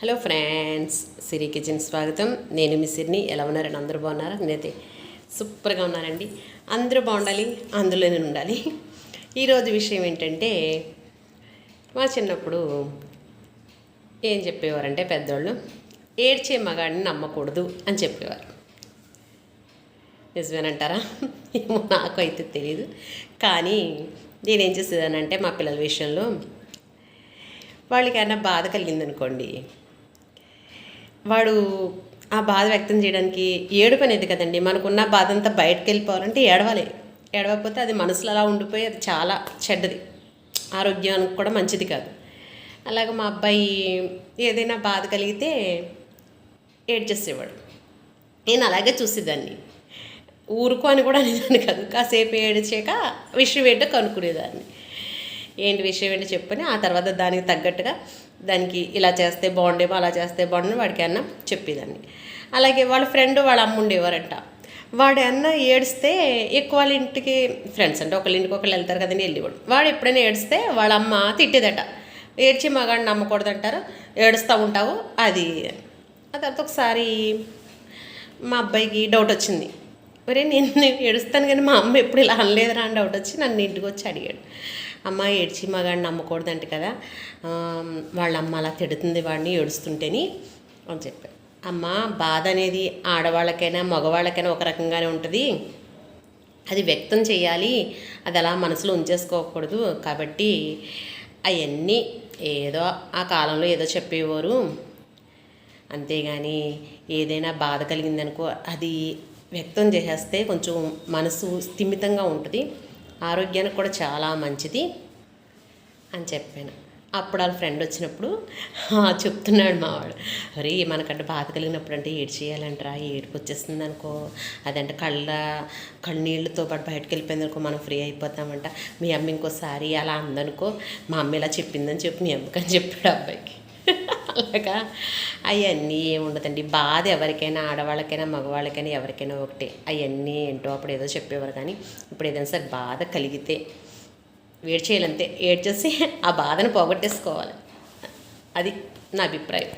Hello friends, సిరి kitchen స్వాగతం. నేను మీ సిరిని. ఎలా ఉన్నారండి? అందరూ బాగున్నారా? నేనైతే సూపర్గా ఉన్నానండి. అందరూ బాగుండాలి, అందులోనే ఉండాలి. ఈరోజు విషయం ఏంటంటే, మా చిన్నప్పుడు ఏం చెప్పేవారంటే పెద్దోళ్ళు, ఏడ్చే మగాడిని నమ్మకూడదు అని చెప్పేవారు. నిజమేనంటారా? ఏమో నాకు అయితే తెలియదు. కానీ నేనేం చేసేదానంటే మా పిల్లల విషయంలో వాళ్ళకైనా బాధ కలిగిందనుకోండి, వాడు ఆ బాధ వ్యక్తం చేయడానికి ఏడుపు అనేది కదండి. మనకున్న బాధ అంతా బయటకు వెళ్ళిపోవాలంటే ఏడవాలి. ఏడవకపోతే అది మనసులో అలా ఉండిపోయి అది చాలా చెడ్డది, ఆరోగ్యానికి కూడా మంచిది కాదు. అలాగే మా అబ్బాయి ఏదైనా బాధ కలిగితే ఏడ్చేసేవాడు. నేను అలాగే చూసేదాన్ని. ఊరుకో అని కూడా అనేదాన్ని కాదు. కాసేపు ఏడ్చాక విషయం ఏంటో కనుక్కునేదాన్ని. ఏంటి విషయం ఏంటో చెప్పని ఆ తర్వాత దానికి తగ్గట్టుగా దానికి ఇలా చేస్తే బాగుండేమో, అలా చేస్తే బాగుండేమో వాడికి అన్న చెప్పేదాన్ని. అలాగే వాళ్ళ ఫ్రెండ్ వాళ్ళ అమ్మ ఉండేవారంట. వాడి అన్న ఏడిస్తే ఎక్కువ వాళ్ళ ఇంటికి ఫ్రెండ్స్ అంటే ఒకళ్ళ ఇంటికి ఒకళ్ళు వెళ్తారు కదండి, వెళ్ళేవాడు. వాడు ఎప్పుడైనా ఏడిస్తే వాళ్ళ అమ్మ తిట్టేదట. ఏడ్చి మగాడిని నమ్మకూడదంటారు, ఏడుస్తూ ఉంటావు అది. ఆ తర్వాత ఒకసారి మా అబ్బాయికి డౌట్ వచ్చింది. మరి నేను ఏడుస్తాను కానీ మా అమ్మ ఎప్పుడు ఇలా అనలేదురా అని డౌట్ వచ్చి నన్ను ఇంటికి వచ్చి అడిగాడు. అమ్మ, ఏడ్చి మగాడిని నమ్మకూడదంట కదా, వాళ్ళ అమ్మ అలా తిడుతుంది వాడిని ఏడుస్తుంటేని అని చెప్పాడు. అమ్మ, బాధ అనేది ఆడవాళ్ళకైనా మగవాళ్ళకైనా ఒక రకంగానే ఉంటుంది. అది వ్యక్తం చేయాలి, అది అలా మనసులో ఉంచేసుకోకూడదు. కాబట్టి అవన్నీ ఏదో ఆ కాలంలో ఏదో చెప్పేవారు, అంతేగాని ఏదైనా బాధ కలిగిందనుకో అది వ్యక్తం చేసేస్తే కొంచెం మనసు స్థిమితంగా ఉంటుంది, ఆరోగ్యానికి కూడా చాలా మంచిది అని చెప్పాను. అప్పుడు వాళ్ళ ఫ్రెండ్ వచ్చినప్పుడు చెప్తున్నాడు మావాడు, అరే మనకంటే బాధ కలిగినప్పుడు అంటే ఏడు చేయాలంటారా, ఏడుపు వచ్చేస్తుంది అనుకో, అదంటే కళ్ళనీళ్ళతో పాటు బయటకు వెళ్ళిపోయింది అనుకో, మనం ఫ్రీ అయిపోతామంట. మీ అమ్మ ఇంకోసారి అలా అందనుకో, మా అమ్మ ఇలా చెప్పిందని చెప్పి మీ అమ్మకి అని చెప్పాడు అబ్బాయికి. అలాగా అవన్నీ ఏముండదండి. బాధ ఎవరికైనా, ఆడవాళ్ళకైనా మగవాళ్ళకైనా ఎవరికైనా ఒకటే. అవన్నీ ఏంటో అప్పుడు ఏదో చెప్పేవారు. కానీ ఇప్పుడు ఏదైనా సరే బాధ కలిగితే ఏడ్చేయాలంతే. ఏడ్చేసి ఆ బాధను పోగొట్టేసుకోవాలి. అది నా అభిప్రాయం.